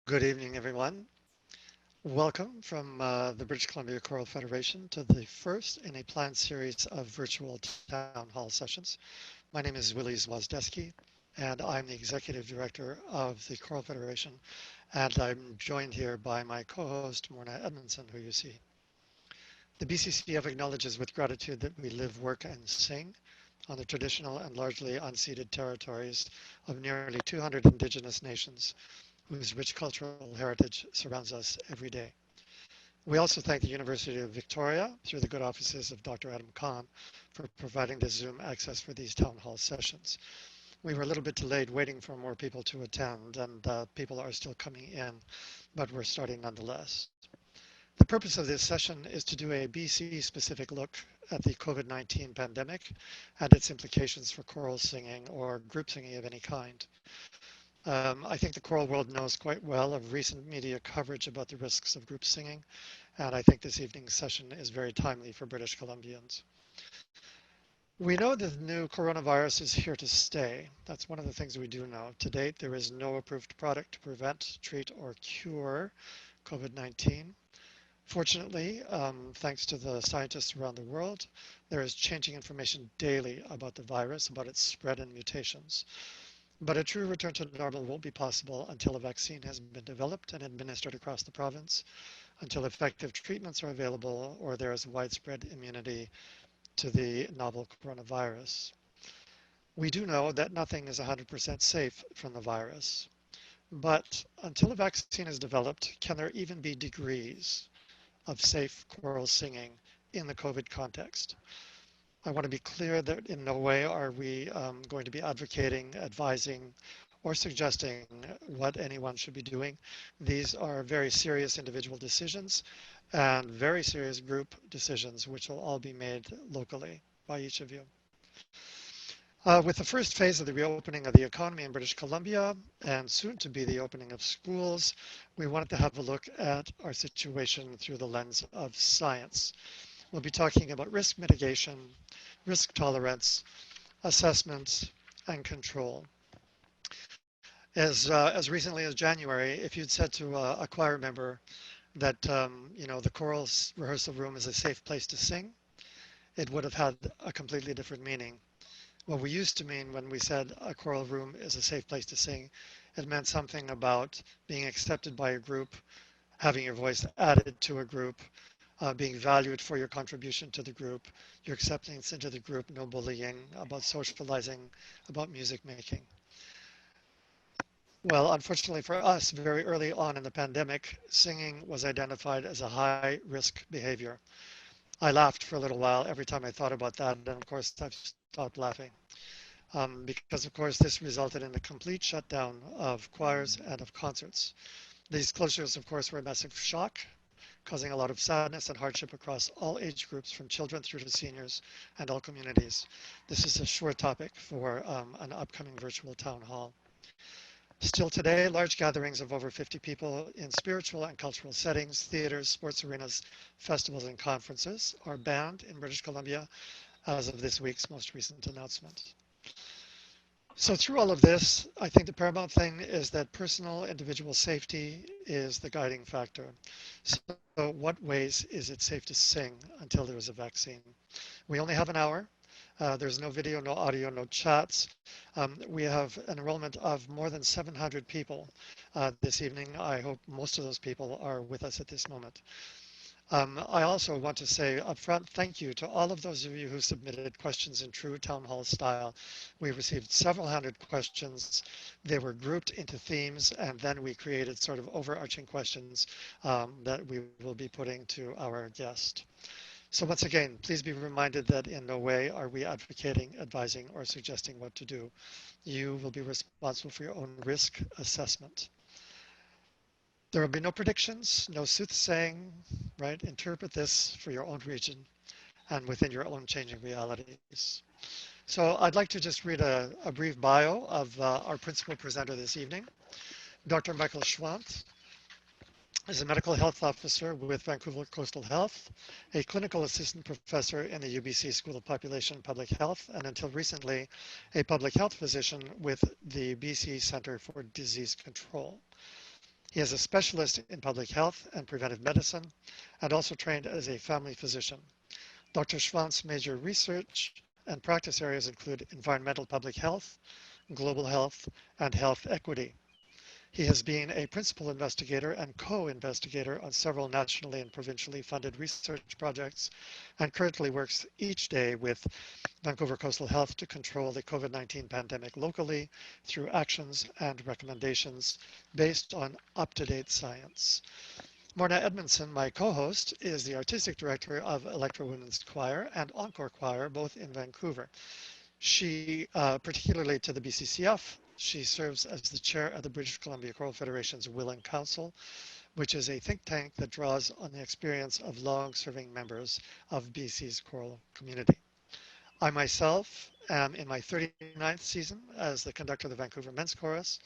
Good evening, everyone. Welcome from the British Columbia Choral Federation to the first in a planned series of virtual town hall sessions. My name is Willi Zwozdesky, and I'm the Executive Director of the Choral Federation, and I'm joined here by my co-host, Morna Edmundson, who you see. The BCCF acknowledges with gratitude that we live, work, and sing on the traditional and largely unceded territories of nearly 200 Indigenous nations whose rich cultural heritage surrounds us every day. We also thank the University of Victoria, through the good offices of Dr. Adam Khan, for providing the Zoom access for these town hall sessions. We were a little bit delayed waiting for more people to attend, and people are still coming in, but we're starting nonetheless. The purpose of this session is to do a BC specific look at the COVID-19 pandemic and its implications for choral singing or group singing of any kind. I think the choral world knows quite well of recent media coverage about the risks of group singing, and I think this evening's session is very timely for British Columbians. We know that the new coronavirus is here to stay. That's one of the things we do know. To date, there is no approved product to prevent, treat, or cure COVID-19. Fortunately, thanks to the scientists around the world, there is changing information daily about the virus, about its spread and mutations. But a true return to normal won't be possible until a vaccine has been developed and administered across the province, until effective treatments are available, or there is widespread immunity to the novel coronavirus. We do know that nothing is 100% safe from the virus. But until a vaccine is developed, can there even be degrees of safe choral singing in the COVID context? I want to be clear that in no way are we going to be advocating, advising, or suggesting what anyone should be doing. These are very serious individual decisions and very serious group decisions, which will all be made locally by each of you. With the first phase of the reopening of the economy in British Columbia and soon to be the opening of schools, we wanted to have a look at our situation through the lens of science. We'll be talking about risk mitigation, risk tolerance, assessment, and control. As recently as January, if you'd said to a choir member that the choral rehearsal room is a safe place to sing, it would have had a completely different meaning. What we used to mean when we said a choral room is a safe place to sing, it meant something about being accepted by a group, having your voice added to a group, being valued for your contribution to the group, your acceptance into the group, no bullying, about socializing, about music making. Well, unfortunately for us, very early on in the pandemic, singing was identified as a high risk behavior. I laughed for a little while every time I thought about that, and of course I've stopped laughing. Because of course this resulted in a complete shutdown of choirs and of concerts. These closures, of course, were a massive shock, causing a lot of sadness and hardship across all age groups, from children through to seniors and all communities. This is a sure topic for an upcoming virtual town hall. Still today, large gatherings of over 50 people in spiritual and cultural settings, theaters, sports arenas, festivals, and conferences are banned in British Columbia as of this week's most recent announcement. So through all of this, I think the paramount thing is that personal individual safety is the guiding factor. So what ways is it safe to sing until there is a vaccine? We only have an hour. There's no video, no audio, no chats. We have an enrollment of more than 700 people this evening. I hope most of those people are with us at this moment. I also want to say upfront thank you to all of those of you who submitted questions in true town hall style. We received several hundred questions. They were grouped into themes, and then we created sort of overarching questions that we will be putting to our guest. So once again, please be reminded that in no way are we advocating, advising, or suggesting what to do. You will be responsible for your own risk assessment. There will be no predictions, no soothsaying, right? Interpret this for your own region and within your own changing realities. So I'd like to just read a brief bio of our principal presenter this evening. Dr. Michael Schwandt is a medical health officer with Vancouver Coastal Health, a clinical assistant professor in the UBC School of Population and Public Health, and until recently, a public health physician with the BC Centre for Disease Control. He is a specialist in public health and preventive medicine, and also trained as a family physician. Dr. Schwandt's major research and practice areas include environmental public health, global health, and health equity. He has been a principal investigator and co-investigator on several nationally and provincially funded research projects, and currently works each day with Vancouver Coastal Health to control the COVID-19 pandemic locally through actions and recommendations based on up-to-date science. Morna Edmundson, my co-host, is the artistic director of Elektra Women's Choir and Enchor Choir, both in Vancouver. She, particularly to the BCCF, she serves as the chair of the British Columbia Choral Federation's Willing Council, which is a think tank that draws on the experience of long-serving members of BC's choral community. I myself am in my 39th season as the conductor of the Vancouver Men's Chorus,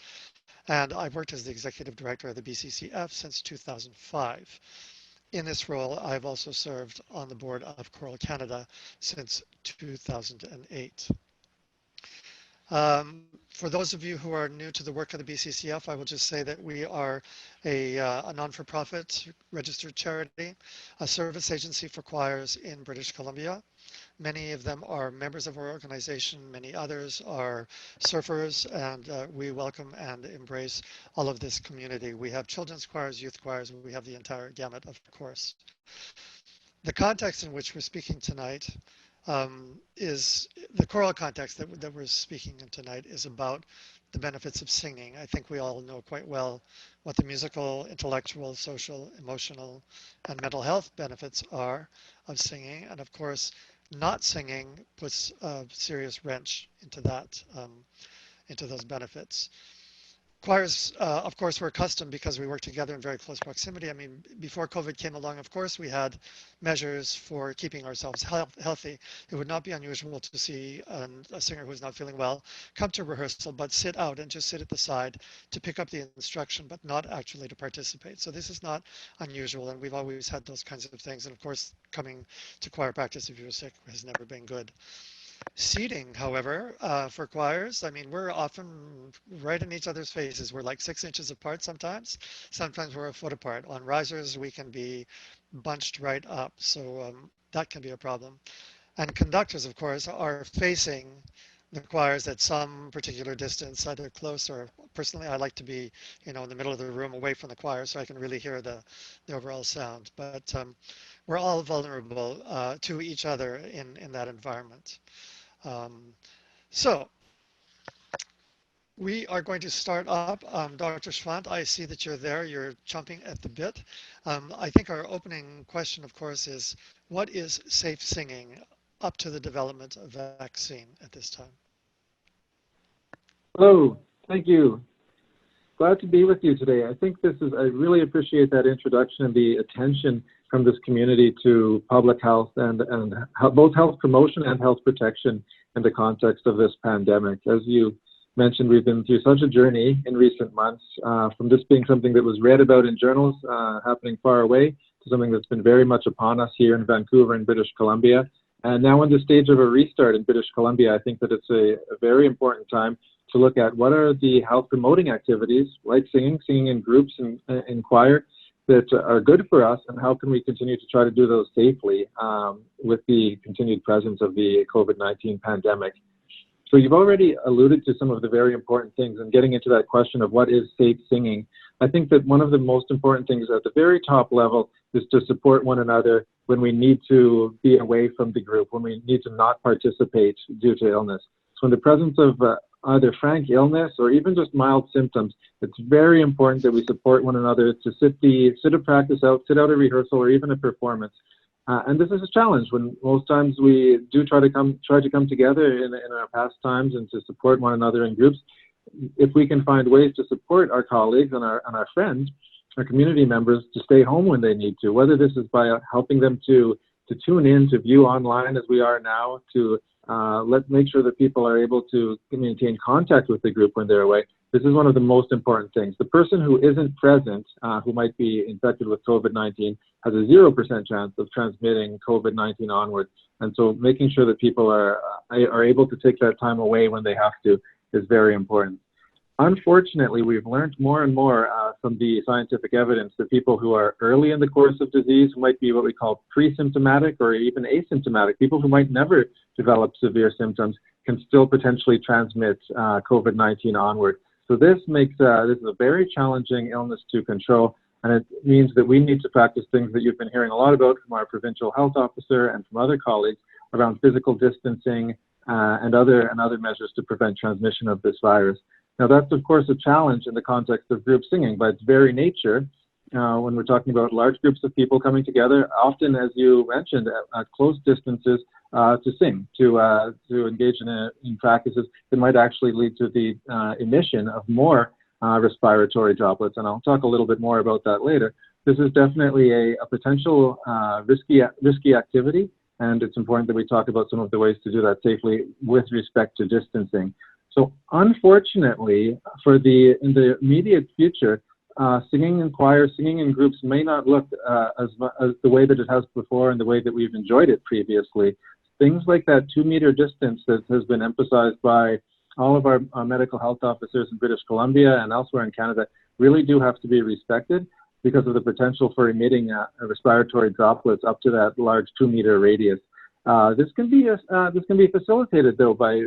and I've worked as the executive director of the BCCF since 2005. In this role, I've also served on the board of Choral Canada since 2008. For those of you who are new to the work of the BCCF, I will just say that we are a non-for-profit registered charity, a service agency for choirs in British Columbia. Many of them are members of our organization, many others are surfers, and we welcome and embrace all of this community. We have children's choirs, youth choirs, we have the entire gamut, of course. The context in which we're speaking tonight is the choral context that we're speaking in tonight is about the benefits of singing. I think we all know quite well what the musical, intellectual, social, emotional, and mental health benefits are of singing. And of course, not singing puts a serious wrench into that, into those benefits. Choirs, of course, were accustomed because we work together in very close proximity. I mean, before COVID came along, of course, we had measures for keeping ourselves healthy. It would not be unusual to see a singer who's not feeling well come to rehearsal, but sit out and just sit at the side to pick up the instruction, but not actually to participate. So this is not unusual, and we've always had those kinds of things. And of course, coming to choir practice if you're sick has never been good. Seating, however, for choirs, I mean, we're often right in each other's faces. We're like 6 inches apart sometimes. Sometimes we're a foot apart. On risers, we can be bunched right up. So that can be a problem. And conductors, of course, are facing the choirs at some particular distance, either close or personally, I like to be, in the middle of the room away from the choir so I can really hear the overall sound. But we're all vulnerable to each other in that environment. Um, so we are going to start up. Dr. Schwandt, I see that you're there. You're chomping at the bit. I think our opening question, of course, is what is safe singing up to the development of vaccine at this time? Hello, thank you. Glad to be with you today. I think I really appreciate that introduction and the attention from this community to public health and both health promotion and health protection in the context of this pandemic. As you mentioned, we've been through such a journey in recent months, from this being something that was read about in journals happening far away to something that's been very much upon us here in Vancouver and British Columbia. And now in the stage of a restart in British Columbia, I think that it's a very important time to look at what are the health promoting activities like singing in groups and in choir that are good for us, and how can we continue to try to do those safely with the continued presence of the COVID-19 pandemic. So you've already alluded to some of the very important things, and getting into that question of what is safe singing. I think that one of the most important things at the very top level is to support one another when we need to be away from the group, when we need to not participate due to illness. So in the presence of either frank illness or even just mild symptoms, it's very important that we support one another to sit a practice out, sit out a rehearsal or even a performance. And this is a challenge when most times we do try to come together in our past times and to support one another in groups. If we can find ways to support our colleagues and our friends, our community members, to stay home when they need to, whether this is by helping them to tune in, to view online as we are now, to make sure that people are able to maintain contact with the group when they're away. This is one of the most important things. The person who isn't present, who might be infected with COVID-19, has a 0% chance of transmitting COVID-19 onward. And so making sure that people are able to take that time away when they have to is very important. Unfortunately, we've learned more and more from the scientific evidence that people who are early in the course of disease, who might be what we call pre-symptomatic or even asymptomatic, people who might never develop severe symptoms, can still potentially transmit COVID-19 onward. So this makes this is a very challenging illness to control, and it means that we need to practice things that you've been hearing a lot about from our provincial health officer and from other colleagues around physical distancing and other measures to prevent transmission of this virus. Now, that's, of course, a challenge in the context of group singing by its very nature. When we're talking about large groups of people coming together, often, as you mentioned, at close distances to sing, to engage in practices that might actually lead to the emission of more respiratory droplets. And I'll talk a little bit more about that later. This is definitely a potential risky activity, and it's important that we talk about some of the ways to do that safely with respect to distancing. So unfortunately, in the immediate future, singing in choirs, singing in groups may not look as the way that it has before and the way that we've enjoyed it previously. Things like that 2-meter distance that has been emphasized by all of our medical health officers in British Columbia and elsewhere in Canada really do have to be respected because of the potential for emitting respiratory droplets up to that large 2-meter radius. This can be facilitated, though, by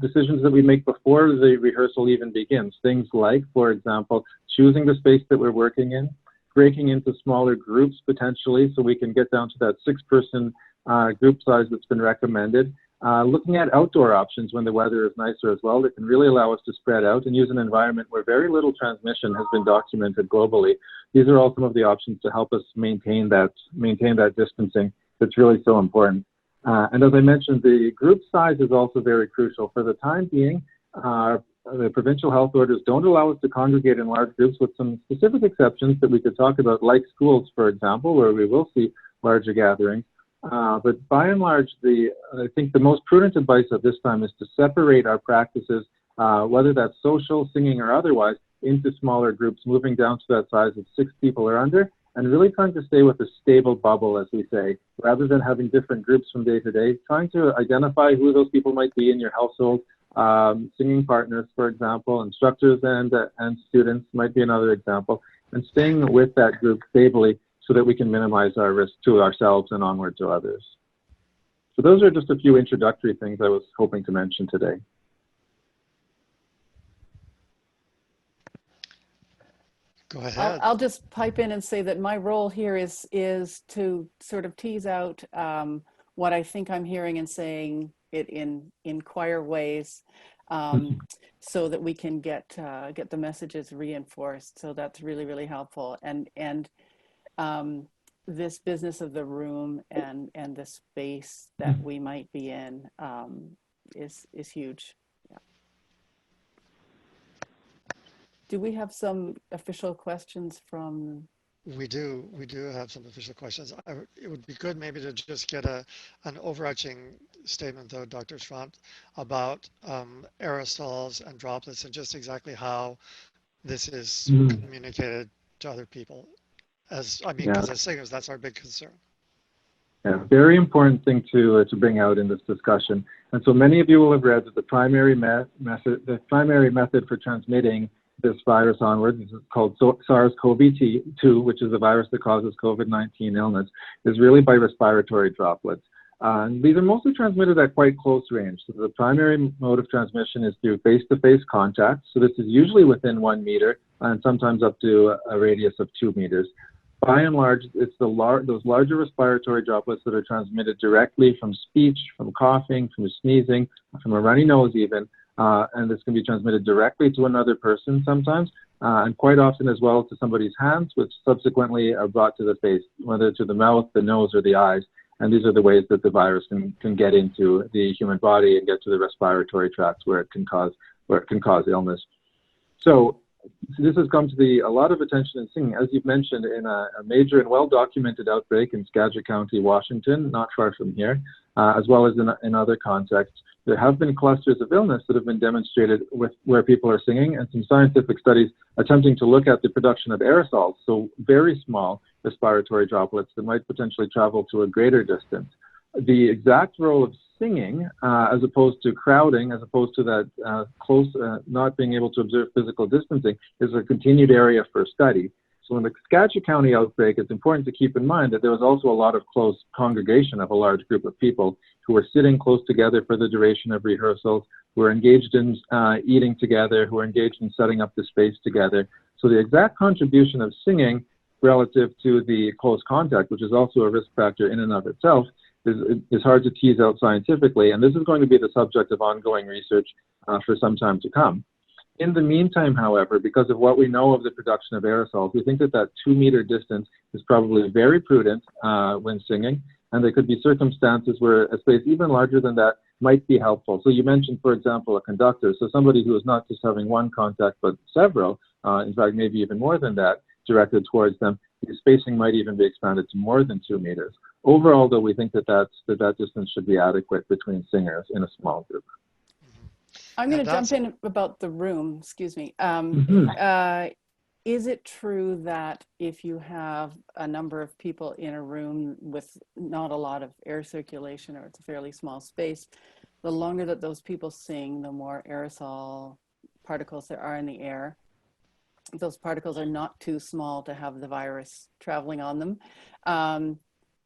decisions that we make before the rehearsal even begins. Things like, for example, choosing the space that we're working in, breaking into smaller groups potentially so we can get down to that 6-person group size that's been recommended. Looking at outdoor options when the weather is nicer as well, that can really allow us to spread out and use an environment where very little transmission has been documented globally. These are all some of the options to help us maintain that distancing that's really so important. And as I mentioned, the group size is also very crucial. For the time being, the provincial health orders don't allow us to congregate in large groups, with some specific exceptions that we could talk about, like schools, for example, where we will see larger gatherings. But by and large, I think the most prudent advice at this time is to separate our practices, whether that's social, singing, or otherwise, into smaller groups, moving down to that size of 6 people or under, and really trying to stay with a stable bubble, as we say, rather than having different groups from day to day, trying to identify who those people might be in your household. Singing partners, for example, instructors and students might be another example, and staying with that group stably so that we can minimize our risk to ourselves and onward to others. So those are just a few introductory things I was hoping to mention today. Go ahead. I'll just pipe in and say that my role here is to sort of tease out what I think I'm hearing and saying it in choir ways, so that we can get the messages reinforced. So that's really, really helpful. And this business of the room and the space that we might be in is huge. Do we have some official questions from? We do have some official questions. It would be good maybe to just get an overarching statement, though, Dr. Schwandt, about aerosols and droplets and just exactly how this is communicated to other people. Because as singers, that's our big concern. Yeah, very important thing to bring out in this discussion. And so many of you will have read that the primary method for transmitting this virus onwards, is called SARS-CoV-2, which is the virus that causes COVID-19 illness, is really by respiratory droplets. And these are mostly transmitted at quite close range. So the primary mode of transmission is through face-to-face contact. So this is usually within 1 meter and sometimes up to a radius of 2 meters. By and large, it's those larger respiratory droplets that are transmitted directly from speech, from coughing, from sneezing, from a runny nose even. And this can be transmitted directly to another person sometimes, and quite often as well to somebody's hands, which subsequently are brought to the face, whether to the mouth, the nose, or the eyes. And these are the ways that the virus can get into the human body and get to the respiratory tract where it can cause illness. So this has come to a lot of attention in singing, as you've mentioned, in a major and well-documented outbreak in Skagit County, Washington, not far from here, as well as in other contexts. There have been clusters of illness that have been demonstrated where people are singing, and some scientific studies attempting to look at the production of aerosols, so very small respiratory droplets that might potentially travel to a greater distance. The exact role of singing, as opposed to crowding, as opposed to that close, not being able to observe physical distancing, is a continued area for study. So in the Skagit County outbreak, it's important to keep in mind that there was also a lot of close congregation of a large group of people who were sitting close together for the duration of rehearsals, who were engaged in eating together, who were engaged in setting up the space together. So the exact contribution of singing relative to the close contact, which is also a risk factor in and of itself, is hard to tease out scientifically. And this is going to be the subject of ongoing research for some time to come. In the meantime, however, because of what we know of the production of aerosols, we think that that 2-meter distance is probably very prudent when singing, and there could be circumstances where a space even larger than that might be helpful. So you mentioned, for example, a conductor, so somebody who is not just having one contact, but several, in fact, maybe even more than that, directed towards them. The spacing might even be expanded to more than 2 meters. Overall, though, we think that that distance should be adequate between singers in a small group. I'm going to jump in about the room, excuse me. Is it true that if you have a number of people in a room with not a lot of air circulation, or it's a fairly small space, the longer that those people sing, the more aerosol particles there are in the air? Those particles are not too small to have the virus traveling on them,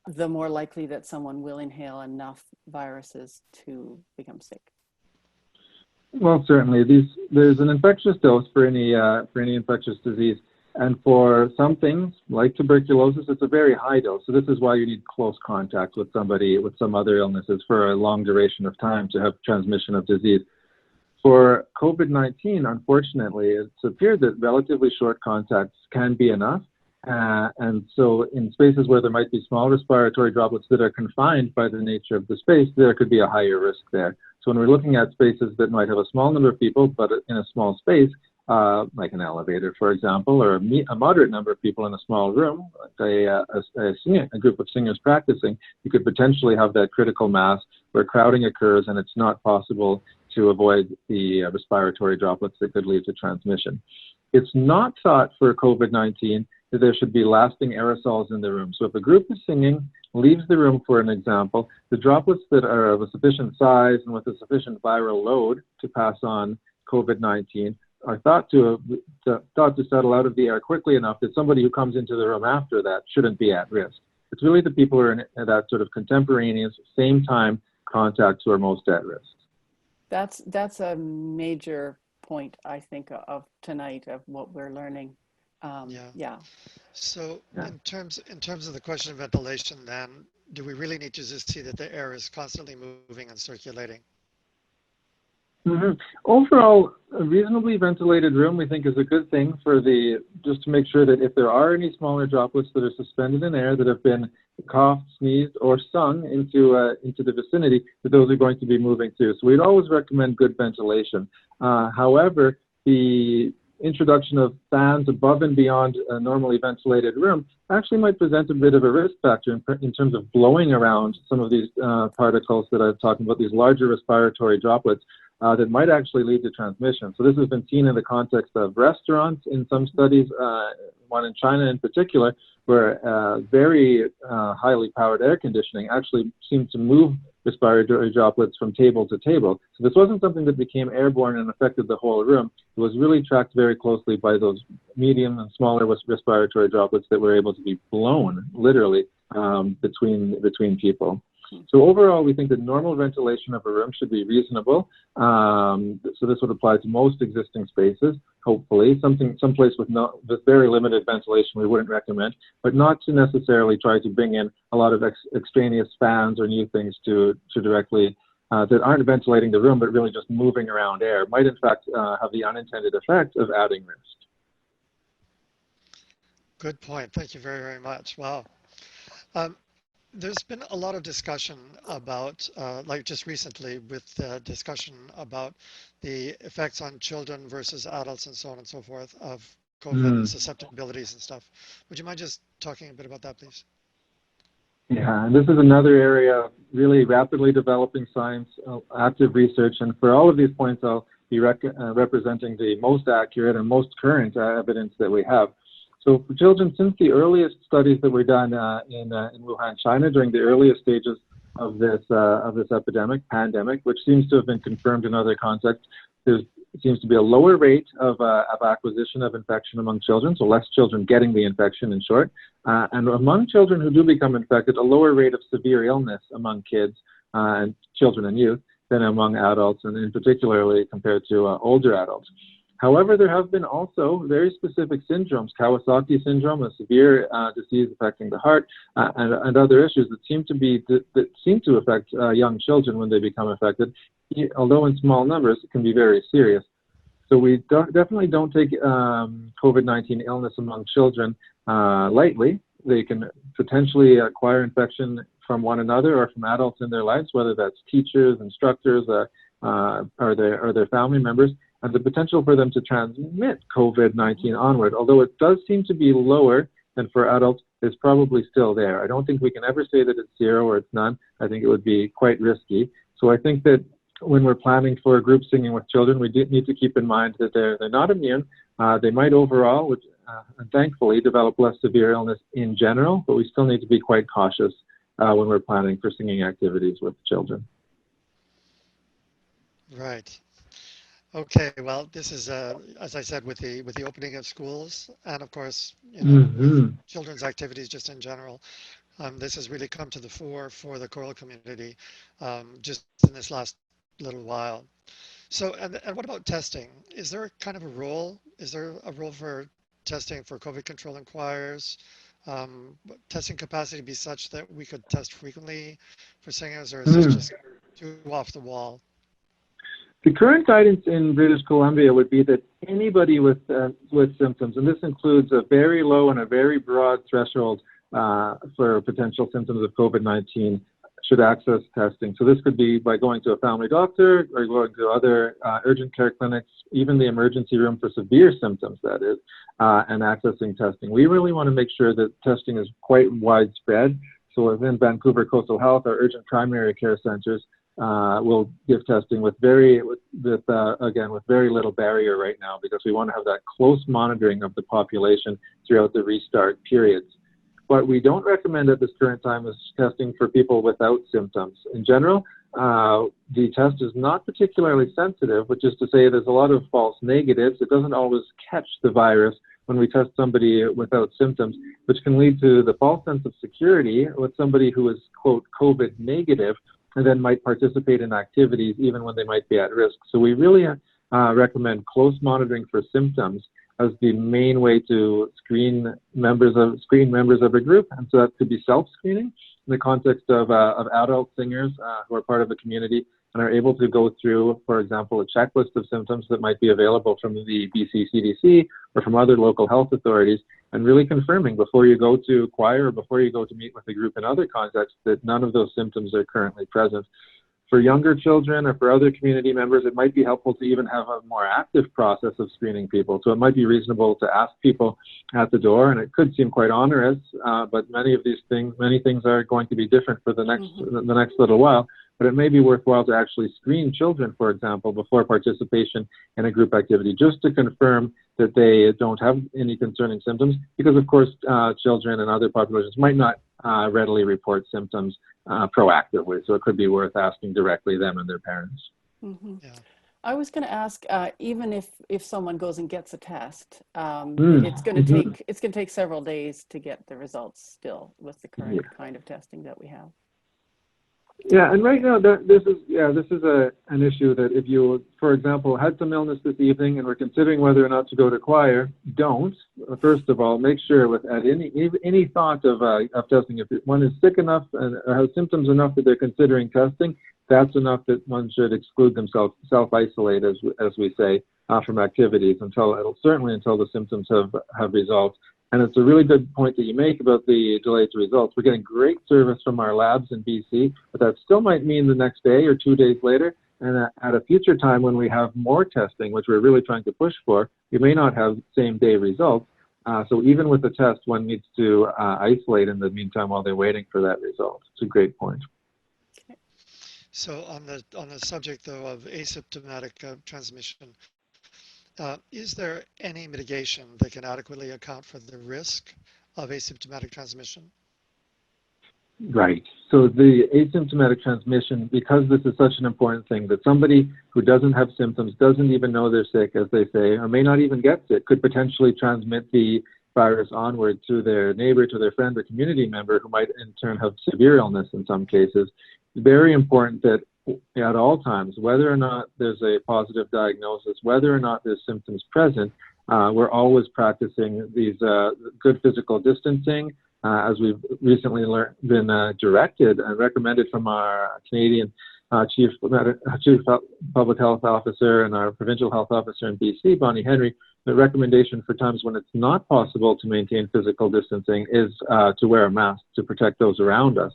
the more likely that someone will inhale enough viruses to become sick. Well, certainly. There's an infectious dose for any infectious disease. And for some things, like tuberculosis, it's a very high dose. So this is why you need close contact with somebody with some other illnesses for a long duration of time to have transmission of disease. For COVID-19, unfortunately, it's appeared that relatively short contacts can be enough. And so in spaces where there might be small respiratory droplets that are confined by the nature of the space, there could be a higher risk there. So when we're looking at spaces that might have a small number of people, but in a small space, like an elevator, for example, or a moderate number of people in a small room, like a group of singers practicing, you could potentially have that critical mass where crowding occurs and it's not possible to avoid the respiratory droplets that could lead to transmission. It's not thought for COVID-19 that there should be lasting aerosols in the room. So if a group is singing, leaves the room, for an example, the droplets that are of a sufficient size and with a sufficient viral load to pass on COVID-19 are thought to settle out of the air quickly enough that somebody who comes into the room after that shouldn't be at risk. It's really the people who are in that sort of contemporaneous, same time contacts who are most at risk. That's a major point, I think, of tonight, of what we're learning. Yeah. So in terms of the question of ventilation, then, do we really need to just see that the air is constantly moving and circulating? Overall, a reasonably ventilated room, we think, is a good thing for just to make sure that if there are any smaller droplets that are suspended in air that have been coughed, sneezed, or sung into the vicinity, that those are going to be moving through. So we'd always recommend good ventilation. However, the introduction of fans above and beyond a normally ventilated room actually might present a bit of a risk factor in terms of blowing around some of these particles that I'm talking about, these larger respiratory droplets that might actually lead to transmission. So this has been seen in the context of restaurants in some studies, one in China in particular, where very highly powered air conditioning actually seemed to move respiratory droplets from table to table. So this wasn't something that became airborne and affected the whole room. It was really tracked very closely by those medium and smaller respiratory droplets that were able to be blown, literally, between people. So overall, we think that normal ventilation of a room should be reasonable. So this would apply to most existing spaces, hopefully. Someplace with very limited ventilation we wouldn't recommend, but not to necessarily try to bring in a lot of extraneous fans or new things to directly, that aren't ventilating the room, but really just moving around air. Might in fact have the unintended effect of adding risk. Good point. Thank you very, very much. Wow. There's been a lot of discussion about, like just recently, with discussion about the effects on children versus adults and so on and so forth of COVID susceptibilities and stuff. Would you mind just talking a bit about that, please? Yeah, and this is another area of really rapidly developing science, active research, and for all of these points, I'll be representing the most accurate and most current evidence that we have. So for children, since the earliest studies that were done in Wuhan, China, during the earliest stages of this pandemic, which seems to have been confirmed in other contexts. There seems to be a lower rate of acquisition of infection among children, so less children getting the infection, in short. And among children who do become infected, a lower rate of severe illness among kids and children and youth than among adults, and in particularly compared to older adults. However, there have been also very specific syndromes, Kawasaki syndrome, a severe disease affecting the heart, and other issues that seem to affect young children when they become affected. Although in small numbers, it can be very serious. So we definitely don't take COVID-19 illness among children lightly. They can potentially acquire infection from one another or from adults in their lives, whether that's teachers, instructors, or their family members. And the potential for them to transmit COVID-19 onward, although it does seem to be lower than for adults, is probably still there. I don't think we can ever say that it's zero or it's none. I think it would be quite risky. So I think that when we're planning for group singing with children, we do need to keep in mind that they're not immune. They might overall, and thankfully, develop less severe illness in general, but we still need to be quite cautious when we're planning for singing activities with children. Right. Okay, well, this is, as I said, with the opening of schools, and of course, with children's activities just in general, this has really come to the fore for the choral community just in this last little while. So, and what about testing? Is there kind of a role? Is there a role for testing for COVID control in choirs? Testing capacity be such that we could test frequently for singers, or is this just too off the wall? The current guidance in British Columbia would be that anybody with symptoms, and this includes a very low and a very broad threshold for potential symptoms of COVID-19, should access testing. So this could be by going to a family doctor or going to other urgent care clinics, even the emergency room for severe symptoms, that is, and accessing testing. We really want to make sure that testing is quite widespread. So within Vancouver Coastal Health, our urgent primary care centers will give testing with very little barrier right now, because we want to have that close monitoring of the population throughout the restart periods. What we don't recommend at this current time is testing for people without symptoms. In general, the test is not particularly sensitive, which is to say there's a lot of false negatives. It doesn't always catch the virus when we test somebody without symptoms, which can lead to the false sense of security with somebody who is, quote, COVID negative, and then might participate in activities even when they might be at risk. So we really recommend close monitoring for symptoms as the main way to screen members of a group. And so that could be self-screening in the context of adult singers who are part of the community and are able to go through, for example, a checklist of symptoms that might be available from the BC CDC or from other local health authorities, and really confirming before you go to choir or before you go to meet with a group in other contexts that none of those symptoms are currently present. For younger children or for other community members, it might be helpful to even have a more active process of screening people. So it might be reasonable to ask people at the door, and it could seem quite onerous, but many things are going to be different for the next little while. But it may be worthwhile to actually screen children, for example, before participation in a group activity, just to confirm that they don't have any concerning symptoms, because of course children and other populations might not readily report symptoms proactively. So it could be worth asking directly them and their parents. Mm-hmm. Yeah. I was going to ask, even if someone goes and gets a test, it's going to take several days to get the results still with the current kind of testing that we have. Yeah, and right now this is an issue that if you, for example, had some illness this evening and were considering whether or not to go to choir, don't. First of all, make sure at any thought of testing, if one is sick enough and has symptoms enough that they're considering testing, that's enough that one should exclude themselves, self-isolate, as we say, from activities until the symptoms have resolved. And it's a really good point that you make about the delay to results. We're getting great service from our labs in BC, but that still might mean the next day or 2 days later. And at a future time when we have more testing, which we're really trying to push for, we may not have same-day results. So even with the test, one needs to isolate in the meantime while they're waiting for that result. It's a great point. So on the subject, though, of asymptomatic transmission, is there any mitigation that can adequately account for the risk of asymptomatic transmission? Right. So the asymptomatic transmission, because this is such an important thing, that somebody who doesn't have symptoms, doesn't even know they're sick, as they say, or may not even get sick, could potentially transmit the virus onward to their neighbor, to their friend or community member, who might in turn have severe illness in some cases. It's very important that at all times, whether or not there's a positive diagnosis, whether or not there's symptoms present, we're always practicing these good physical distancing, as we've recently been directed and recommended from our Canadian Chief Public Health Officer and our Provincial Health Officer in BC, Bonnie Henry. The recommendation for times when it's not possible to maintain physical distancing is to wear a mask to protect those around us,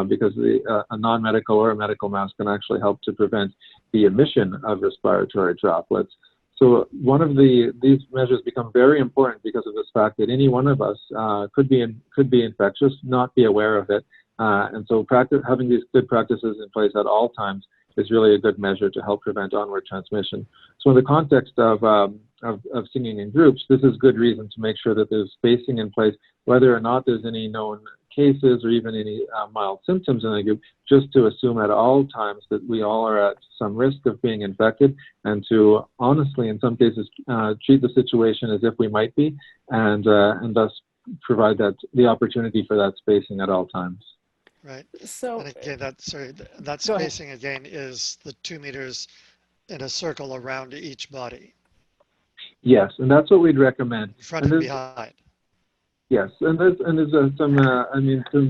because a non-medical or a medical mask can actually help to prevent the emission of respiratory droplets. So one of these measures become very important because of this fact that any one of us could be infectious, not be aware of it, and so having these good practices in place at all times is really a good measure to help prevent onward transmission. So in the context of singing in groups, this is good reason to make sure that there's spacing in place, whether or not there's any known cases or even any mild symptoms in the group, just to assume at all times that we all are at some risk of being infected, and to honestly, in some cases, treat the situation as if we might be, and thus provide the opportunity for that spacing at all times. Right. So, and again, that go ahead. spacing again is the 2 meters in a circle around each body, Yes, and that's what we'd recommend. in front and behind. Yes, and there's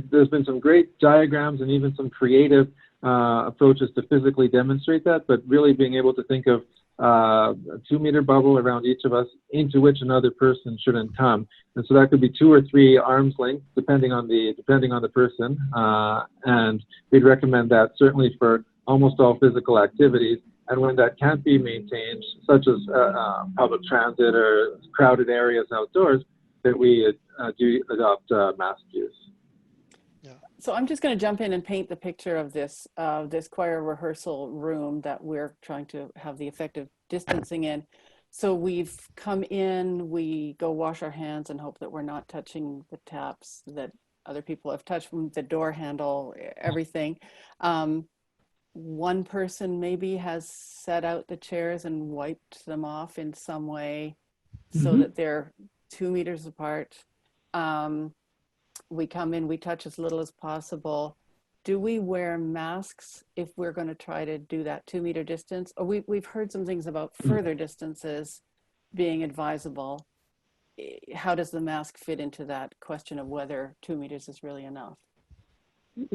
there's been some great diagrams and even some creative approaches to physically demonstrate that, but really being able to think of a 2 meter bubble around each of us into which another person shouldn't come. And so that could be 2 or 3 arms length, depending on the person. And we'd recommend that certainly for almost all physical activities. And when that can't be maintained, such as public transit or crowded areas outdoors, that we do adopt mask use. Yeah. So I'm just going to jump in and paint the picture of this choir rehearsal room that we're trying to have the effective distancing in. So we've come in, we go wash our hands and hope that we're not touching the taps that other people have touched, the door handle, everything. One person maybe has set out the chairs and wiped them off in some way so that they're 2 meters apart. We come in, we touch as little as possible. Do we wear masks if we're going to try to do that 2 meter distance? Or we've heard some things about further distances being advisable. How does the mask fit into that question of whether 2 meters is really enough?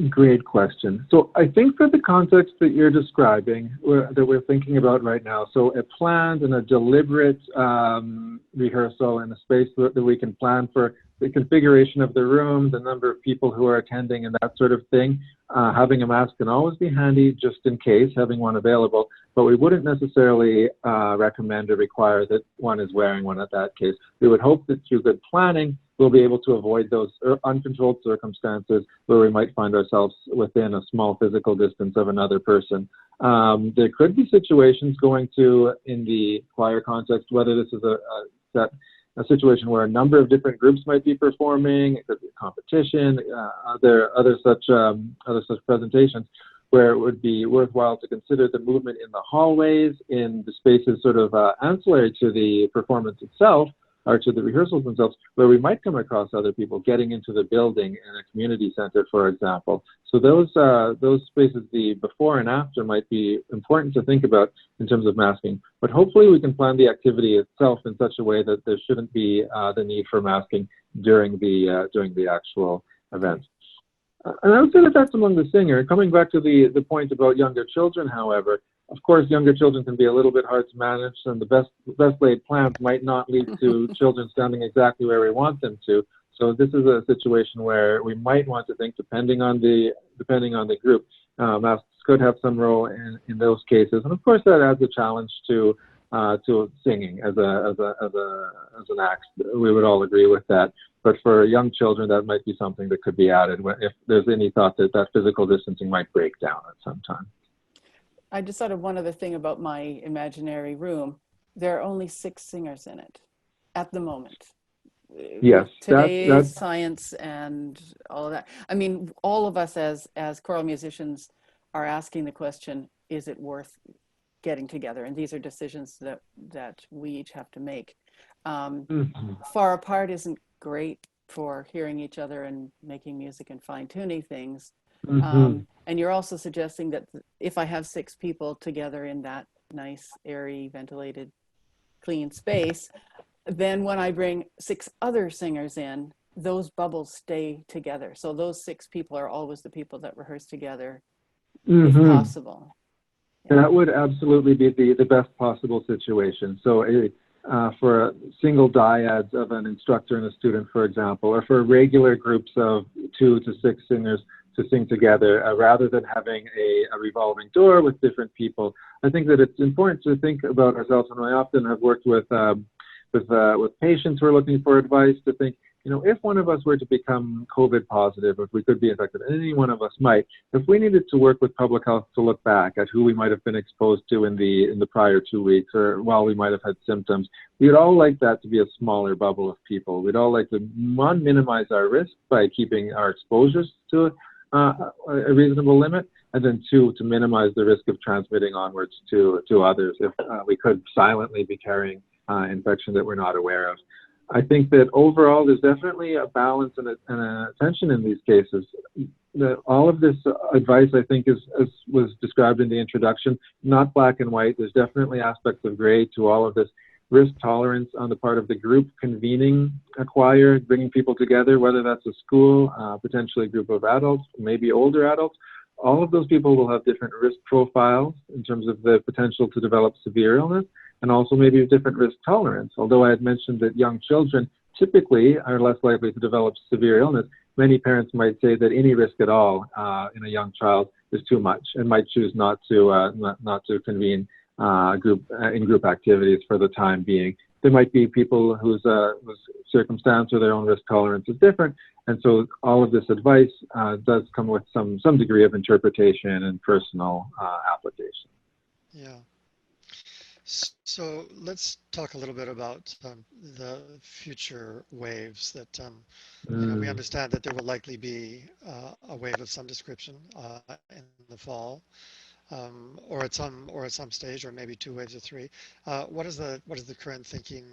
Great question. So I think for the context that you're describing, that we're thinking about right now, so a planned and a deliberate rehearsal in a space that we can plan for the configuration of the room, the number of people who are attending, and that sort of thing. Having a mask can always be handy, just in case, having one available, but we wouldn't necessarily recommend or require that one is wearing one at that case. We would hope that through good planning, we'll be able to avoid those uncontrolled circumstances where we might find ourselves within a small physical distance of another person. There could be situations going to, in the choir context, whether this is a situation where a number of different groups might be performing, it could be a competition, other such presentations, where it would be worthwhile to consider the movement in the hallways, in the spaces sort of ancillary to the performance itself, or to the rehearsals themselves, where we might come across other people getting into the building in a community center, for example. So those spaces, the before and after, might be important to think about in terms of masking. But hopefully we can plan the activity itself in such a way that there shouldn't be the need for masking during the actual event. And I would say that that's among the singer. Coming back to the point about younger children, however, of course, younger children can be a little bit hard to manage, and the best laid plans might not lead to children standing exactly where we want them to. So this is a situation where we might want to think, depending on the group, masks could have some role in those cases. And of course, that adds a challenge to singing as an act. We would all agree with that. But for young children, that might be something that could be added if there's any thought that physical distancing might break down at some time. I just thought of one other thing about my imaginary room. There are only 6 singers in it at the moment. Yes, with today's science and all of that. I mean, all of us as choral musicians are asking the question, is it worth getting together? And these are decisions that we each have to make. Far apart isn't great for hearing each other and making music and fine-tuning things. And you're also suggesting that if I have 6 people together in that nice, airy, ventilated, clean space, then when I bring 6 other singers in, those bubbles stay together. So those 6 people are always the people that rehearse together, if possible. Yeah. That would absolutely be the best possible situation. So for single dyads of an instructor and a student, for example, or for regular groups of 2 to 6 singers to sing together, rather than having a revolving door with different people. I think that it's important to think about ourselves, and I often have worked with patients who are looking for advice to think, if one of us were to become COVID positive, if we could be infected, and any one of us might, if we needed to work with public health to look back at who we might have been exposed to in the prior 2 weeks, or while we might have had symptoms, we'd all like that to be a smaller bubble of people. We'd all like to, one, minimize our risk by keeping our exposures to a reasonable limit, and then 2, to minimize the risk of transmitting onwards to others if we could silently be carrying infection that we're not aware of. I think that overall there's definitely a balance and a tension in these cases. All of this advice, I think, is, as was described in the introduction, not black and white. There's definitely aspects of gray to all of this. Risk tolerance on the part of the group convening a choir, bringing people together, whether that's a school, potentially a group of adults, maybe older adults. All of those people will have different risk profiles in terms of the potential to develop severe illness, and also maybe a different risk tolerance. Although I had mentioned that young children typically are less likely to develop severe illness, many parents might say that any risk at all in a young child is too much and might choose not to convene group activities for the time being. There might be people whose circumstance or their own risk tolerance is different, and so all of this advice does come with some degree of interpretation and personal application. Yeah. So let's talk a little bit about the future waves that, we understand that there will likely be a wave of some description in the fall, or at some stage, or maybe 2 waves or 3. What is the current thinking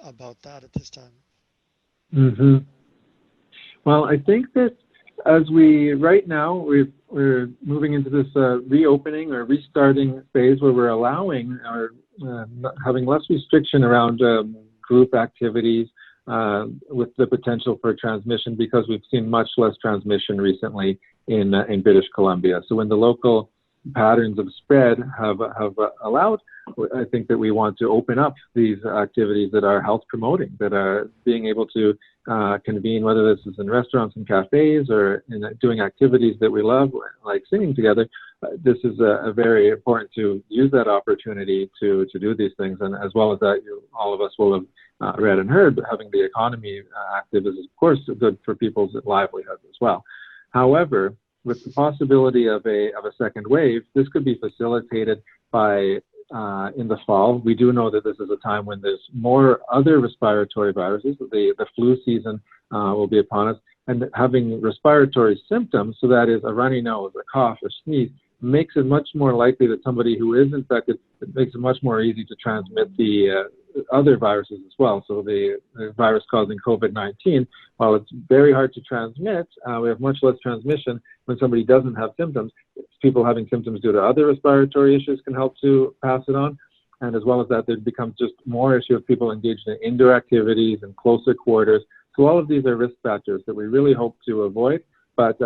about that at this time? Well, I think that as right now we're moving into this reopening or restarting phase where we're allowing or having less restriction around group activities with the potential for transmission, because we've seen much less transmission recently in British Columbia. So when the local patterns of spread have allowed, I think that we want to open up these activities that are health promoting, that are being able to convene, whether this is in restaurants and cafes or in doing activities that we love, like singing together. This is a very important to use that opportunity to do these things. And as well as that, all of us will have read and heard, but having the economy active is, of course, good for people's livelihoods as well. However, with the possibility of a second wave, this could be facilitated by in the fall. We do know that this is a time when there's more other respiratory viruses. The flu season will be upon us, and having respiratory symptoms, so that is a runny nose, a cough, a sneeze, makes it much more likely that somebody who is infected, it makes it much more easy to transmit the other viruses as well. So the virus causing COVID-19, while it's very hard to transmit, we have much less transmission when somebody doesn't have symptoms. People having symptoms due to other respiratory issues can help to pass it on. And as well as that, there becomes just more issue of people engaged in indoor activities and closer quarters. So all of these are risk factors that we really hope to avoid. But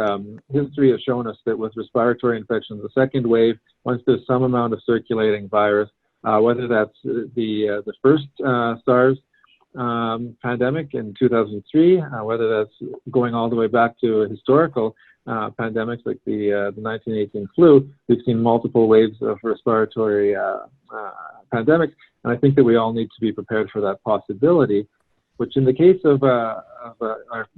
history has shown us that with respiratory infections, the second wave, once there's some amount of circulating virus, whether that's the first SARS pandemic in 2003, whether that's going all the way back to historical pandemics like the 1918 flu, we've seen multiple waves of respiratory pandemics, and I think that we all need to be prepared for that possibility, which in the case of our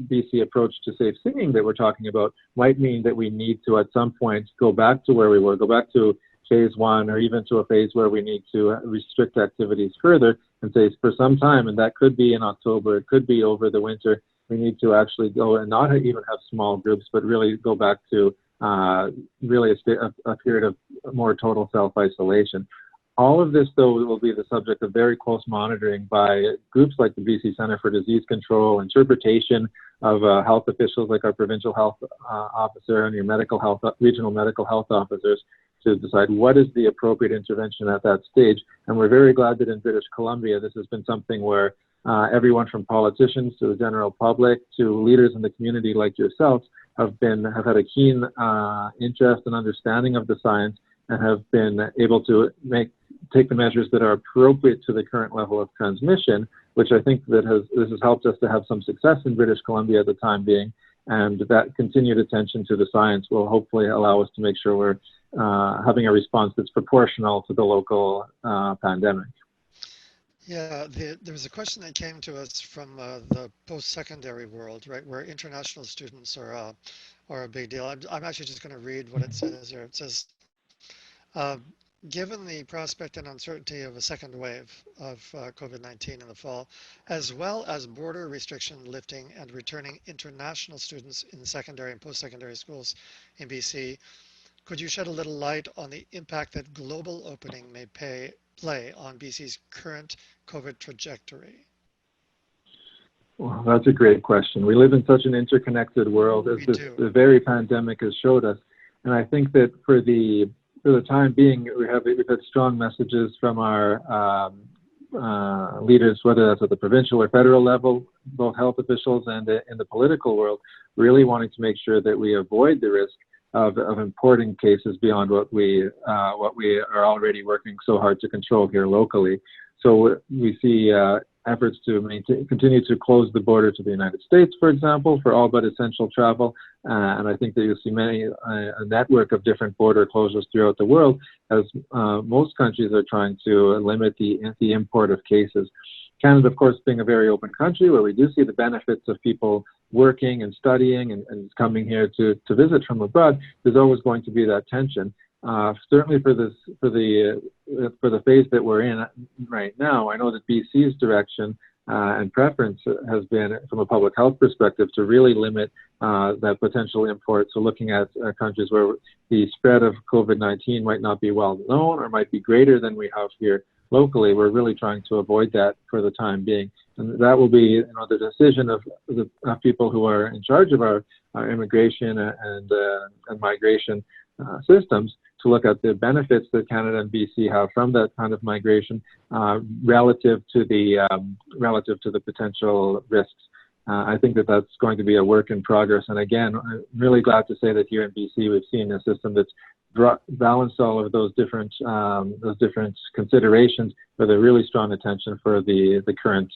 BC approach to safe singing that we're talking about might mean that we need to at some point go back to where we were, go back to phase one, or even to a phase where we need to restrict activities further and say for some time, and that could be in October, it could be over the winter, we need to actually go and not even have small groups, but really go back to really a period of more total self-isolation. All of this, though, will be the subject of very close monitoring by groups like the BC Centre for Disease Control, interpretation of health officials like our provincial health officer and your regional medical health officers to decide what is the appropriate intervention at that stage. And we're very glad that in British Columbia, this has been something where everyone from politicians to the general public to leaders in the community like yourselves have had a keen interest and understanding of the science and have been able to take the measures that are appropriate to the current level of transmission, which I think this has helped us to have some success in British Columbia at the time being, and that continued attention to the science will hopefully allow us to make sure we're having a response that's proportional to the local pandemic. Yeah, there was a question that came to us from the post-secondary world, right, where international students are a big deal. I'm actually just going to read what it says here. It says, given the prospect and uncertainty of a second wave of COVID-19 in the fall, as well as border restriction lifting and returning international students in secondary and post-secondary schools in BC, could you shed a little light on the impact that global opening may play on BC's current COVID trajectory? Well, that's a great question. We live in such an interconnected world, as the very pandemic has showed us. And I think that for the time being, we've had strong messages from our leaders, whether that's at the provincial or federal level, both health officials and in the political world, really wanting to make sure that we avoid the risk of importing cases beyond what we are already working so hard to control here locally. So we see efforts to continue to close the border to the United States, for example, for all but essential travel. And I think that you'll see a network of different border closures throughout the world, as most countries are trying to limit the import of cases. Canada, of course, being a very open country where we do see the benefits of people working and studying and coming here to visit from abroad, there's always going to be that tension. Certainly for the phase that we're in right now, I know that BC's direction and preference has been, from a public health perspective, to really limit that potential import. So looking at countries where the spread of COVID-19 might not be well known or might be greater than we have here locally, we're really trying to avoid that for the time being. And that will be the decision of the people who are in charge of our immigration and migration systems, to look at the benefits that Canada and BC have from that kind of migration relative to the potential risks. I think that that's going to be a work in progress. And again, I'm really glad to say that here in BC we've seen a system that's balanced all of those different considerations with a really strong attention for the current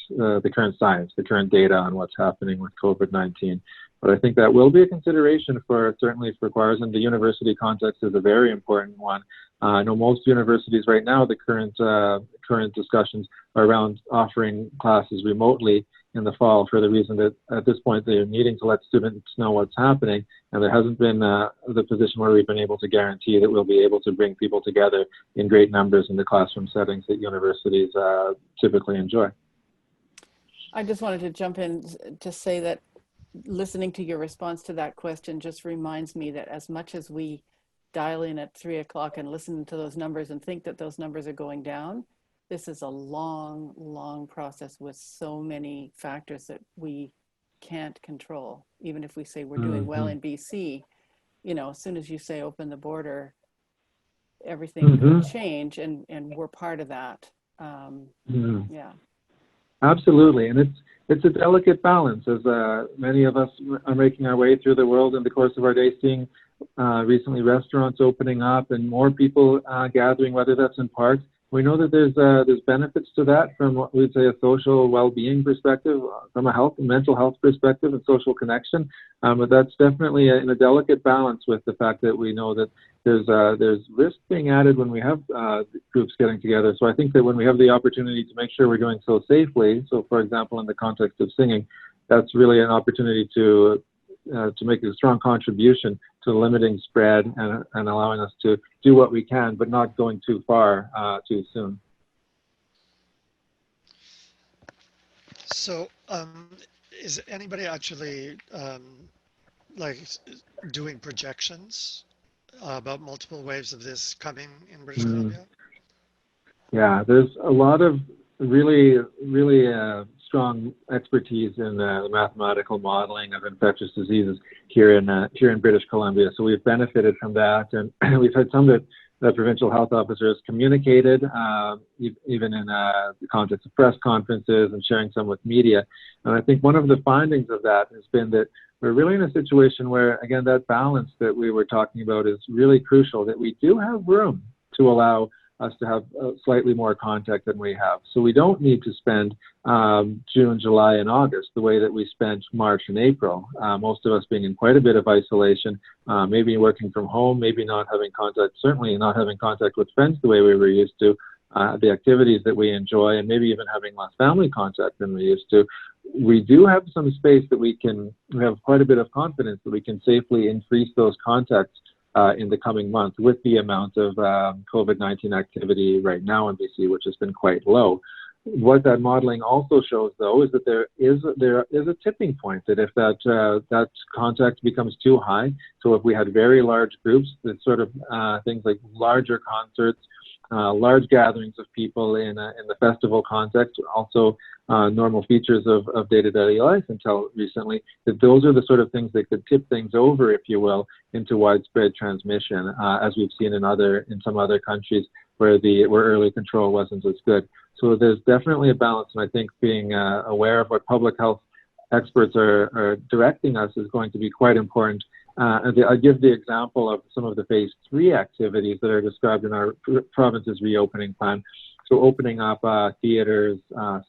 science, the current data on what's happening with COVID-19. But I think that will be a consideration certainly for choirs, and the university context is a very important one. I know most universities right now, the current discussions are around offering classes remotely in the fall, for the reason that at this point they're needing to let students know what's happening, and there hasn't been the position where we've been able to guarantee that we'll be able to bring people together in great numbers in the classroom settings that universities typically enjoy. I just wanted to jump in to say that listening to your response to that question just reminds me that as much as we dial in at 3 o'clock and listen to those numbers and think that those numbers are going down, this is a long, long process with so many factors that we can't control. Even if we say we're doing well in BC, as soon as you say open the border, everything could change, and we're part of that. Yeah. Absolutely, and it's a delicate balance, as many of us are making our way through the world in the course of our day, seeing recently restaurants opening up and more people gathering, whether that's in parks. We know that there's benefits to that from what we'd say a social well-being perspective, from a mental health perspective, and social connection. But that's definitely in a delicate balance with the fact that we know that there's risk being added when we have groups getting together. So I think that when we have the opportunity to make sure we're doing so safely, so for example in the context of singing, that's really an opportunity to to make a strong contribution to limiting spread and allowing us to do what we can, but not going too far too soon. So, is anybody actually like doing projections about multiple waves of this coming in British Columbia? Yeah, there's a lot of really strong expertise in the mathematical modeling of infectious diseases here in British Columbia. So we've benefited from that, and we've had some that the provincial health officers communicated, even in the context of press conferences and sharing some with media. And I think one of the findings of that has been that we're really in a situation where, again, that balance that we were talking about is really crucial, that we do have room to allow us to have slightly more contact than we have. So we don't need to spend June, July, and August the way that we spent March and April, most of us being in quite a bit of isolation, maybe working from home, maybe not having contact, certainly not having contact with friends the way we were used to, the activities that we enjoy, and maybe even having less family contact than we used to. We do have some space that we have quite a bit of confidence that we can safely increase those contacts in the coming months with the amount of COVID-19 activity right now in BC, which has been quite low. What that modeling also shows, though, is that there is a tipping point, that if that contact becomes too high, so if we had very large groups, that sort of things like larger concerts, large gatherings of people in the festival context, also normal features of day-to-day life until recently, that those are the sort of things that could tip things over, if you will, into widespread transmission, as we've seen in some other countries where early control wasn't as good. So there's definitely a balance, and I think being aware of what public health experts are directing us is going to be quite important. I give the example of some of the phase 3 activities that are described in our province's reopening plan. So opening up theaters,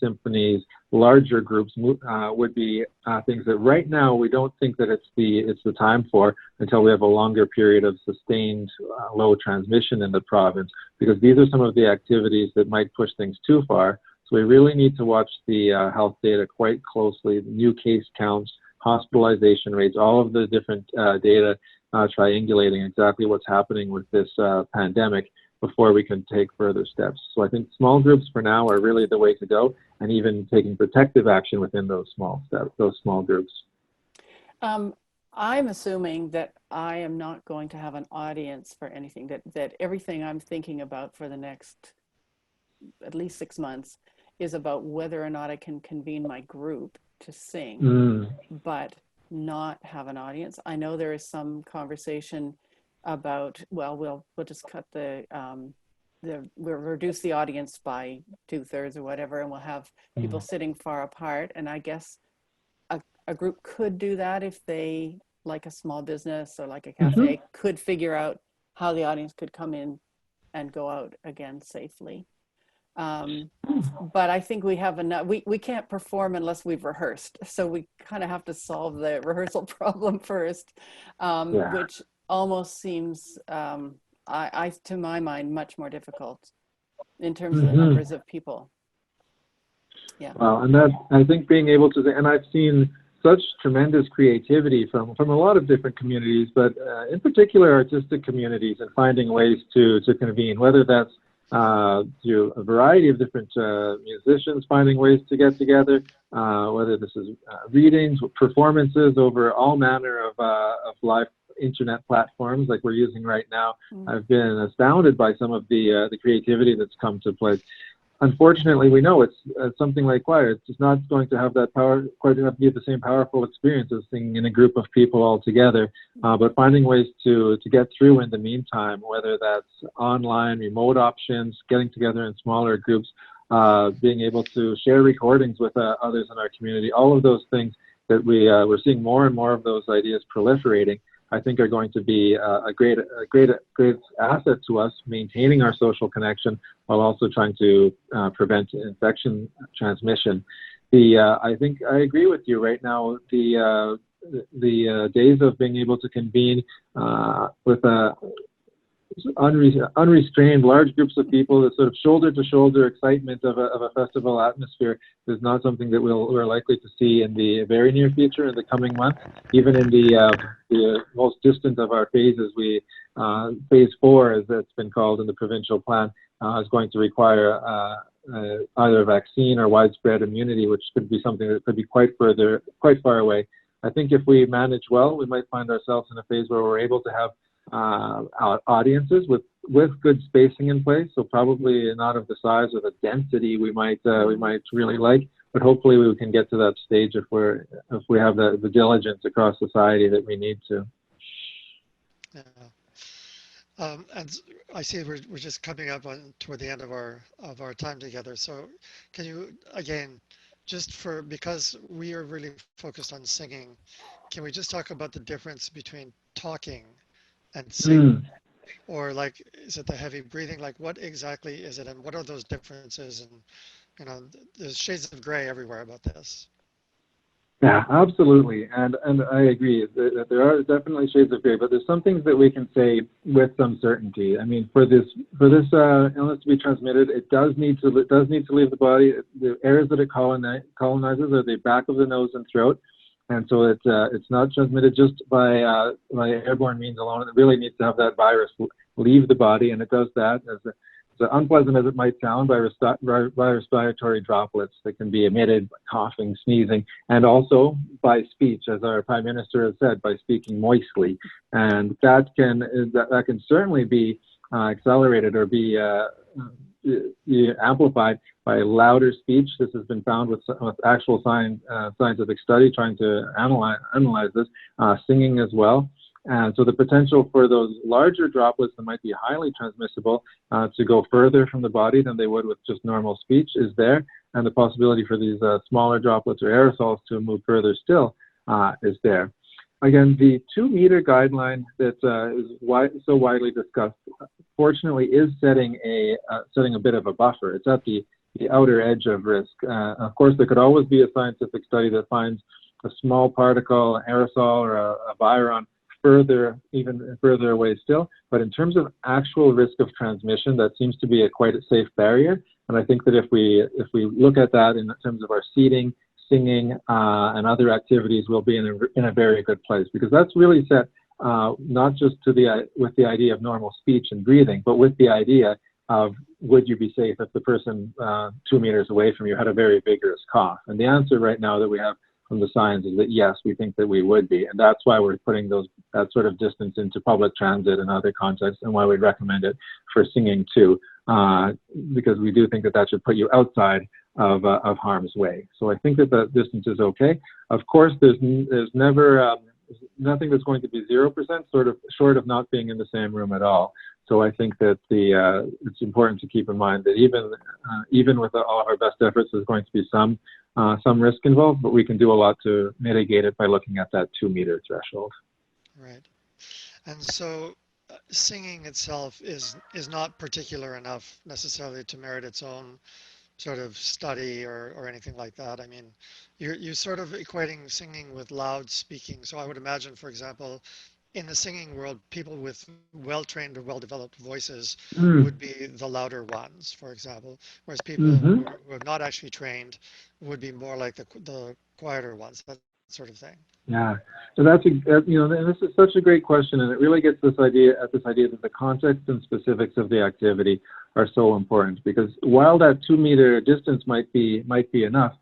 symphonies, larger groups would be things that right now we don't think that it's the time for until we have a longer period of sustained low transmission in the province, because these are some of the activities that might push things too far. So we really need to watch the health data quite closely, new case counts, hospitalization rates, all of the different data triangulating exactly what's happening with this pandemic before we can take further steps. So I think small groups for now are really the way to go, and even taking protective action within those small steps, those small groups. I'm assuming that I am not going to have an audience for anything, that everything I'm thinking about for the next at least 6 months is about whether or not I can convene my group to sing, but not have an audience. I know there is some conversation about, well, we'll just cut we'll reduce the audience by 2/3 or whatever, and we'll have people sitting far apart. And I guess a group could do that if they, like a small business or like a cafe, could figure out how the audience could come in and go out again safely. But I think we have enough, we can't perform unless we've rehearsed. So we kind of have to solve the rehearsal problem first, which almost seems, to my mind, much more difficult in terms of the numbers of people. Yeah. Well, and that, I think being able to, and I've seen such tremendous creativity from a lot of different communities, but in particular artistic communities, and finding ways to convene, whether that's through a variety of different musicians finding ways to get together, whether this is readings, performances over all manner of live internet platforms like we're using right now. I've been astounded by some of the creativity that's come to play. Unfortunately, we know it's something like choir. It's just not going to have that power, quite enough to give the same powerful experience as singing in a group of people all together. But finding ways to get through in the meantime, whether that's online, remote options, getting together in smaller groups, being able to share recordings with others in our community, all of those things that we're seeing more and more of those ideas proliferating, I think are going to be a great asset to us, maintaining our social connection while also trying to prevent infection transmission. I think I agree with you right now. The days of being able to convene with unrestrained large groups of people, the sort of shoulder-to-shoulder excitement of a festival atmosphere is not something that we're likely to see in the very near future, in the coming months. Even in the most distant of our phases, phase 4, as it's been called in the provincial plan, is going to require either a vaccine or widespread immunity, which could be something that could be quite far away. I think if we manage well, we might find ourselves in a phase where we're able to have audiences with good spacing in place. So probably not of the size or the density we might really like, but hopefully we can get to that stage if we have the diligence across society that we need to. Yeah. And I see we're just coming up toward the end of our time together. So can you again, because we are really focused on singing, can we just talk about the difference between talking and singing? Or like, is it the heavy breathing? Like, what exactly is it, and what are those differences? And there's shades of gray everywhere about this. Yeah, absolutely, and I agree that there are definitely shades of gray, but there's some things that we can say with some certainty. I mean, for this illness to be transmitted, it does need to leave the body. The areas that it colonizes are the back of the nose and throat, and so it's not transmitted just by airborne means alone. It really needs to have that virus leave the body, and it does that as unpleasant as it might sound, by respiratory droplets that can be emitted by coughing, sneezing, and also by speech, as our Prime Minister has said, by speaking moistly. And that can certainly be accelerated or be amplified by louder speech. This has been found with actual scientific study trying to analyze this, singing as well. And so the potential for those larger droplets that might be highly transmissible to go further from the body than they would with just normal speech is there. And the possibility for these smaller droplets or aerosols to move further still is there. Again, the 2-meter guideline that is so widely discussed, fortunately, is setting a bit of a buffer. It's at the outer edge of risk. Of course, there could always be a scientific study that finds a small particle, an aerosol, or a viron even further away still. But in terms of actual risk of transmission, that seems to be quite a safe barrier. And I think that if we look at that in terms of our seating, singing, and other activities, we'll be in a very good place, because that's really set not just with the idea of normal speech and breathing, but with the idea of, would you be safe if the person 2 meters away from you had a very vigorous cough? And the answer right now that we have from the science is that yes, we think that we would be, and that's why we're putting that sort of distance into public transit and other contexts, and why we'd recommend it for singing too, because we do think that should put you outside of harm's way. So I think that the distance is okay. Of course, there's never nothing that's going to be 0%, sort of short of not being in the same room at all. So I think that it's important to keep in mind that even with all of our best efforts, there's going to be some risk involved, but we can do a lot to mitigate it by looking at that 2-meter threshold. Right. And so singing itself is not particular enough necessarily to merit its own sort of study or anything like that. I mean, you're sort of equating singing with loud speaking. So I would imagine, for example, in the singing world, people with well-trained or well-developed voices would be the louder ones, for example, whereas people who are not actually trained would be more like the quieter ones, that sort of thing. Yeah, so and this is such a great question, and it really gets this idea that the context and specifics of the activity are so important, because while that 2-meter distance might be enough,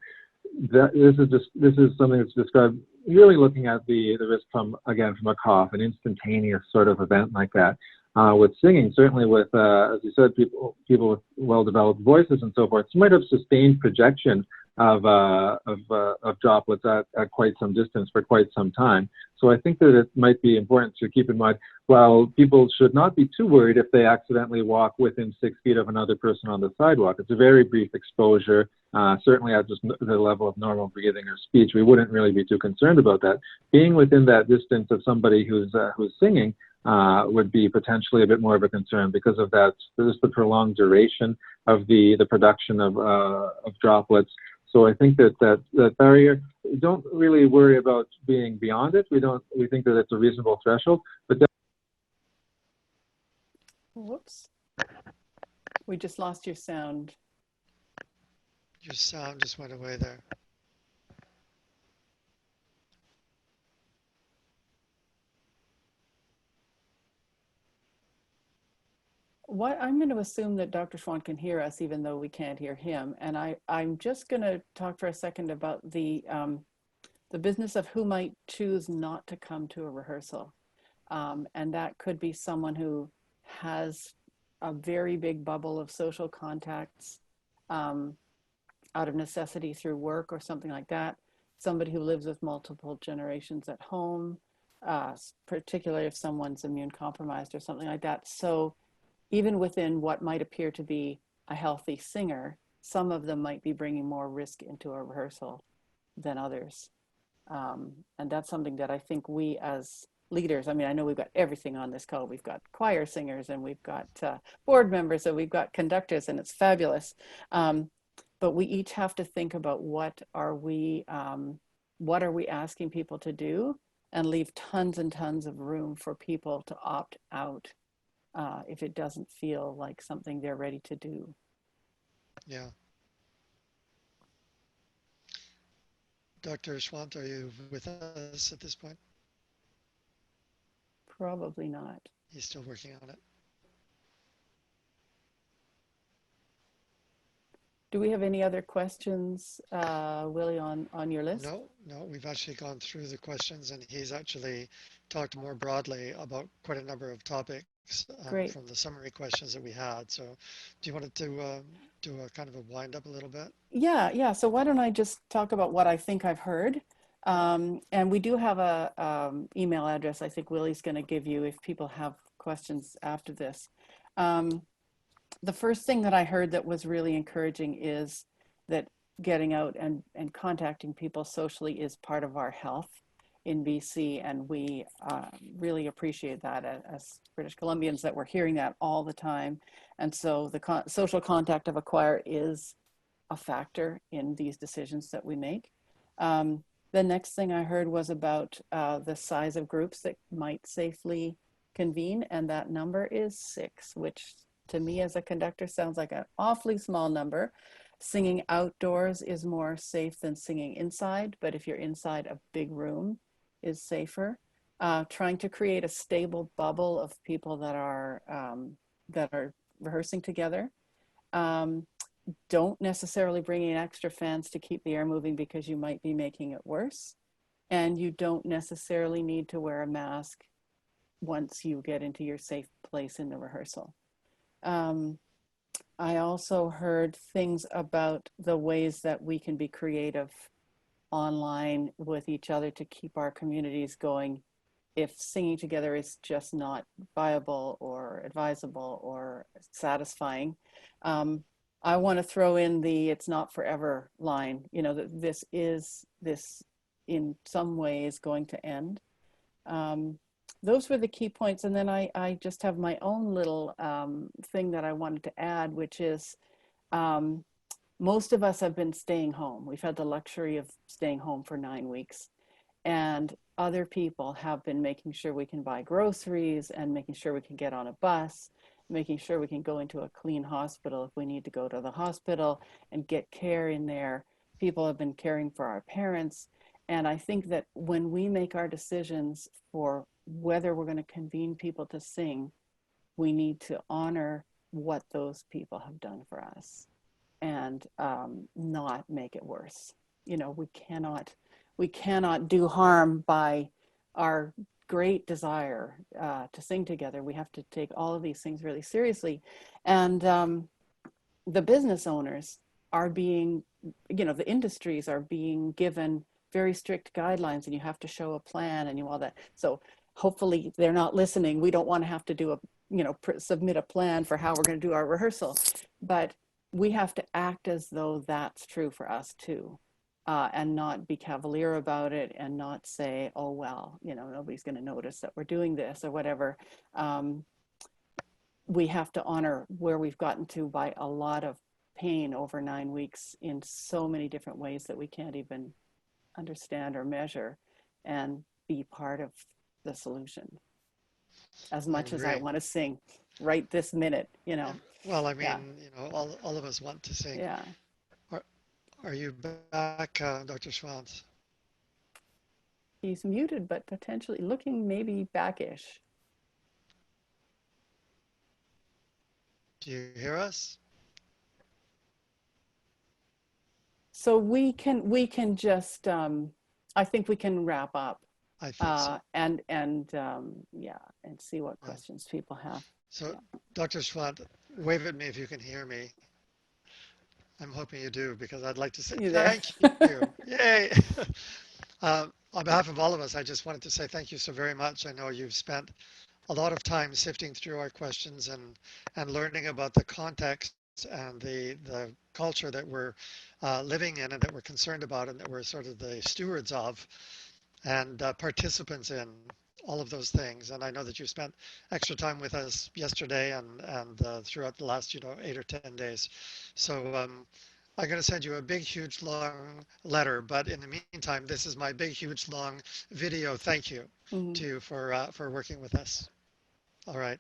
this is something that's described really looking at the risk from a cough, an instantaneous sort of event like that. With singing, certainly with, as you said, people with well-developed voices and so forth, you might have sustained projection of droplets at quite some distance for quite some time. So I think that it might be important to keep in mind, while people should not be too worried if they accidentally walk within 6 feet of another person on the sidewalk. It's a very brief exposure. Certainly at just the level of normal breathing or speech, we wouldn't really be too concerned about that. Being within that distance of somebody who's singing would be potentially a bit more of a concern, because of that, just the prolonged duration of the production of droplets. So I think that barrier, don't really worry about being beyond it. We think that it's a reasonable threshold, but Whoops. We just lost your sound. Your sound just went away there. What I'm going to assume that Dr. Schwandt can hear us, even though we can't hear him. And I'm just going to talk for a second about the business of who might choose not to come to a rehearsal. And that could be someone who has a very big bubble of social contacts out of necessity through work or something like that. Somebody who lives with multiple generations at home, particularly if someone's immune compromised or something like that. So even within what might appear to be a healthy singer, some of them might be bringing more risk into a rehearsal than others. And that's something that I think we as leaders, I mean, I know we've got everything on this call. We've got choir singers and we've got board members and we've got conductors, and it's fabulous. But we each have to think about what are we asking people to do, and leave tons and tons of room for people to opt out if it doesn't feel like something they're ready to do. Yeah. Dr. Schwandt, are you with us at this point? Probably not. He's still working on it. Do we have any other questions, Willi, on your list? No, we've actually gone through the questions, and he's actually talked more broadly about quite a number of topics from the summary questions that we had. So do you want to do a kind of a wind up a little bit? Yeah. So why don't I just talk about what I think I've heard? And we do have a email address I think Willi's going to give you if people have questions after this. The first thing that I heard that was really encouraging is that getting out and contacting people socially is part of our health in BC, and we really appreciate that as British Columbians, that we're hearing that all the time. And so the social contact of a choir is a factor in these decisions that we make. The next thing I heard was about the size of groups that might safely convene, and that number is 6, which to me as a conductor sounds like an awfully small number. Singing outdoors is more safe than singing inside, but if you're inside, a big room is safer. Trying to create a stable bubble of people that are rehearsing together. Don't necessarily bring in extra fans to keep the air moving, because you might be making it worse. And you don't necessarily need to wear a mask once you get into your safe place in the rehearsal. I also heard things about the ways that we can be creative online with each other to keep our communities going if singing together is just not viable or advisable or satisfying. I want to throw in the "it's not forever" line, that this in some ways going to end. Those were the key points. And then I just have my own little thing that I wanted to add, which is most of us have been staying home. We've had the luxury of staying home for 9 weeks. And other people have been making sure we can buy groceries and making sure we can get on a bus, making sure we can go into a clean hospital if we need to go to the hospital and get care in there. People have been caring for our parents. And I think that when we make our decisions for whether we're going to convene people to sing, we need to honor what those people have done for us and not make it worse. We cannot do harm by our great desire to sing together. We have to take all of these things really seriously. And the business owners are being, the industries are being given very strict guidelines, and you have to show a plan and all that. So hopefully they're not listening. We don't want to have to do submit a plan for how we're going to do our rehearsal, but we have to act as though that's true for us too. And not be cavalier about it and not say, oh, well, nobody's going to notice that we're doing this or whatever. We have to honor where we've gotten to by a lot of pain over 9 weeks in so many different ways that we can't even understand or measure, and be part of the solution. as I much as I agree. want to sing right this minute, Yeah. Well, I Yeah, mean, all of us want to sing. yeah. Are, are you back, Dr. Schwandt? He's muted, but potentially looking maybe backish. Do you hear us? So we can just I think we can wrap up I think so. and yeah, and see what Yeah. questions people have. So, Yeah. Dr. Schwandt, wave at me if you can hear me. I'm hoping you do because I'd like to say You there? thank you. Yay! On behalf of all of us, I just wanted to say thank you so very much. I know you've spent a lot of time sifting through our questions and learning about the context and the culture that we're living in and that we're concerned about and that we're sort of the stewards of and participants in all of those things. And I know that you spent extra time with us yesterday and throughout the last 8 or 10 days. So I'm going to send you a big, huge, long letter. But in the meantime, this is my big, huge, long video. Thank you to Mhm. you for working with us. All right.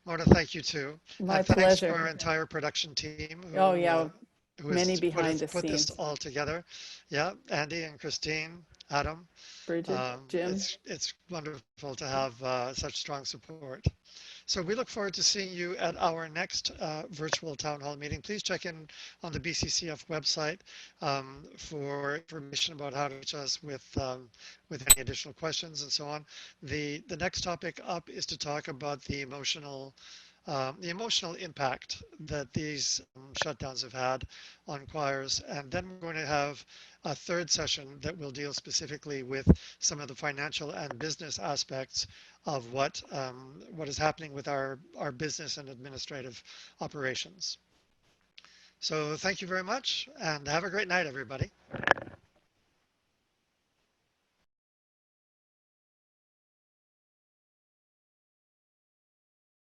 Mona, thank you too. My And thanks to pleasure. our entire production team Oh yeah, who has many behind has the put this scenes. all together. Yeah, Andy and Christine, Adam. Bridget, Jim. It's wonderful to have such strong support. So we look forward to seeing you at our next virtual town hall meeting. Please check in on the BCCF website for information about how to reach us with any additional questions and so on. The next topic up is to talk about the emotional impact that these shutdowns have had on choirs. And then we're going to have a third session that will deal specifically with some of the financial and business aspects of what is happening with our business and administrative operations. So thank you very much and have a great night, everybody.